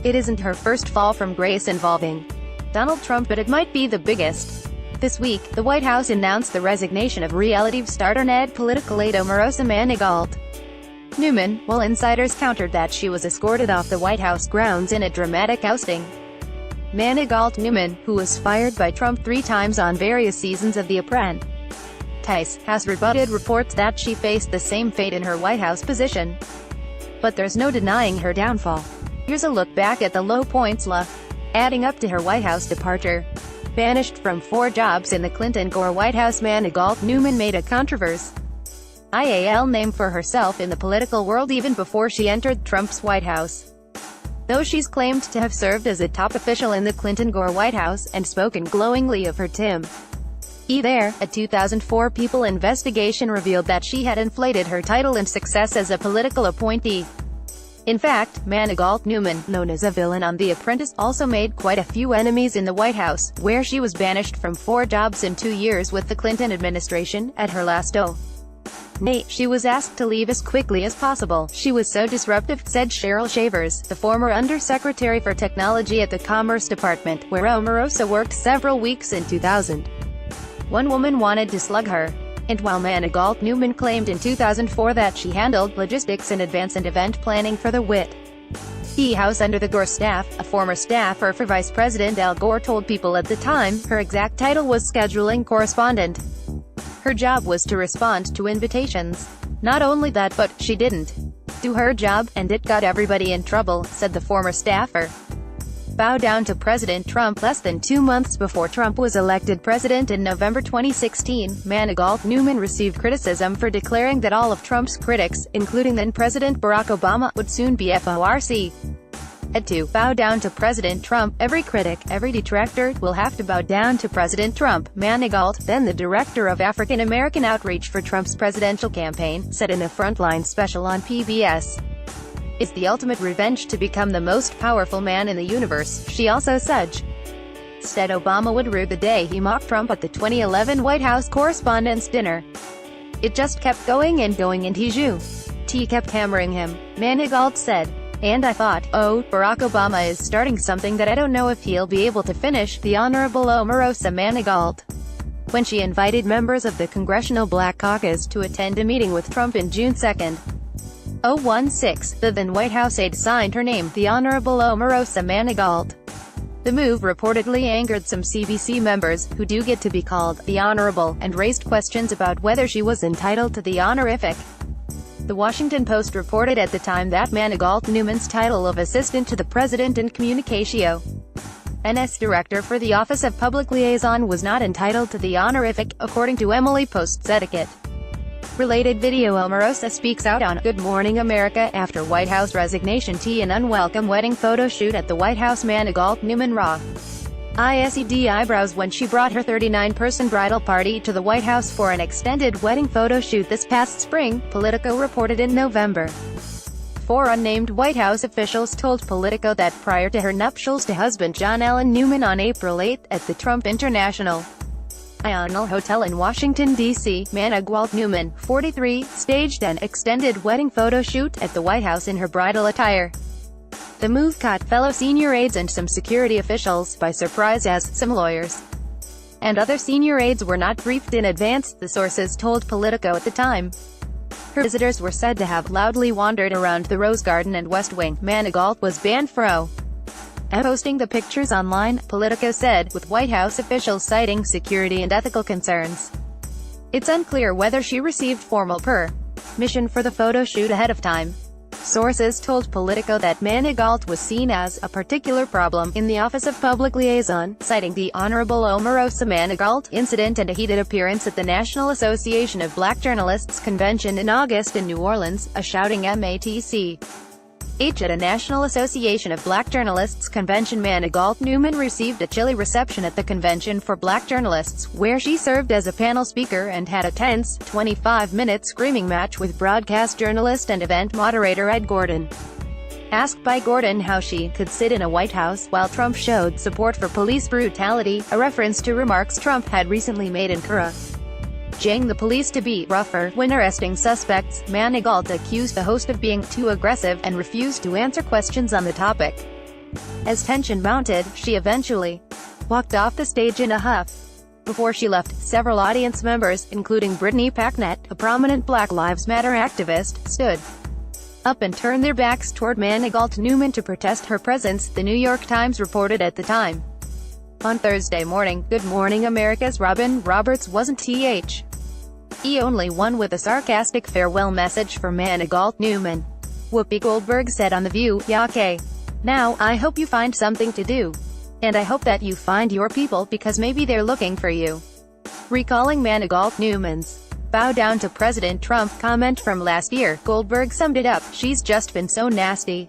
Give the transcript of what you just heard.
It isn't her first fall from grace involving Donald Trump, but it might be the biggest. This week, the White House announced the resignation of reality star and political aide Omarosa Manigault Newman, while insiders countered that she was escorted off the White House grounds in a dramatic ousting. Manigault Newman, who was fired by Trump 3 times on various seasons of The Apprentice, has rebutted reports that she faced the same fate in her White House position. But there's no denying her downfall. Here's a look back at the low points adding up to her White House departure. Banished from 4 jobs in the Clinton-Gore White House, Manigault Newman made a controversial name for herself in the political world even before she entered Trump's White House. Though she's claimed to have served as a top official in the Clinton-Gore White House, and spoken glowingly of her time there, a 2004 People investigation revealed that she had inflated her title and success as a political appointee. In fact, Manigault Newman, known as a villain on The Apprentice, also made quite a few enemies in the White House, where she was banished from 4 jobs in 2 years with the Clinton administration. At her last she was asked to leave as quickly as possible. She was so disruptive, said Cheryl Shavers, the former Undersecretary for Technology at the Commerce Department, where Omarosa worked several weeks in 2000. One woman wanted to slug her. And while Manigault Newman claimed in 2004 that she handled logistics in advance and event planning for the White House under the Gore staff, a former staffer for Vice President Al Gore told People at the time, her exact title was scheduling correspondent. Her job was to respond to invitations. Not only that, but she didn't do her job, and it got everybody in trouble, said the former staffer. Bow down to President Trump. Less than 2 months before Trump was elected president in November 2016, Manigault Newman received criticism for declaring that all of Trump's critics, including then-President Barack Obama, would soon be forced to bow down to President Trump. Every critic, every detractor, will have to bow down to President Trump, Manigault, then the director of African American outreach for Trump's presidential campaign, said in a Frontline special on PBS. It's the ultimate revenge to become the most powerful man in the universe, she also said Obama would rue the day he mocked Trump at the 2011 White House Correspondents' Dinner. It just kept going and going, and he kept hammering him, Manigault said. And I thought, oh, Barack Obama is starting something that I don't know if he'll be able to finish, the Honorable Omarosa Manigault. When she invited members of the Congressional Black Caucus to attend a meeting with Trump in June 2, 2016, the then White House aide signed her name, the Honorable Omarosa Manigault. The move reportedly angered some CBC members, who do get to be called the Honorable, and raised questions about whether she was entitled to the honorific. The Washington Post reported at the time that Manigault Newman's title of Assistant to the President and Communications Director for the Office of Public Liaison was not entitled to the honorific, according to Emily Post's etiquette related video. Omarosa speaks out on Good Morning America after White House resignation tea and unwelcome wedding photo shoot at the White House. Manigault Newman raised eyebrows when she brought her 39-person bridal party to the White House for an extended wedding photo shoot this past spring, Politico reported in November. 4 unnamed White House officials told Politico that prior to her nuptials to husband John Allen Newman on April 8 at the Trump International Hotel in Washington, D.C., Manigault Newman, 43, staged an extended wedding photo shoot at the White House in her bridal attire. The move caught fellow senior aides and some security officials by surprise, as some lawyers and other senior aides were not briefed in advance, the sources told Politico at the time. Her visitors were said to have loudly wandered around the Rose Garden and West Wing. Manigault was banned from posting the pictures online, Politico said, with White House officials citing security and ethical concerns. It's unclear whether she received formal permission for the photo shoot ahead of time. Sources told Politico that Manigault was seen as a particular problem in the Office of Public Liaison, citing the Honorable Omarosa Manigault incident and a heated appearance at the National Association of Black Journalists convention in August in New Orleans, a shouting match. At a National Association of Black Journalists convention. Manigault Newman received a chilly reception at the Convention for Black Journalists, where she served as a panel speaker and had a tense, 25-minute screaming match with broadcast journalist and event moderator Ed Gordon. Asked by Gordon how she could sit in a White House while Trump showed support for police brutality, a reference to remarks Trump had recently made encouraging the police to be rougher when arresting suspects, Manigault accused the host of being too aggressive, and refused to answer questions on the topic. As tension mounted, she eventually walked off the stage in a huff. Before she left, several audience members, including Brittany Packnett, a prominent Black Lives Matter activist, stood up and turned their backs toward Manigault Newman to protest her presence, the New York Times reported at the time. On Thursday morning, Good Morning America's Robin Roberts wasn't the only one with a sarcastic farewell message for Manigault Newman. Whoopi Goldberg said on The View, "Yeah, okay. Now, I hope you find something to do. And I hope that you find your people, because maybe they're looking for you." Recalling Manigault Newman's "bow down to President Trump" comment from last year, Goldberg summed it up, "She's just been so nasty.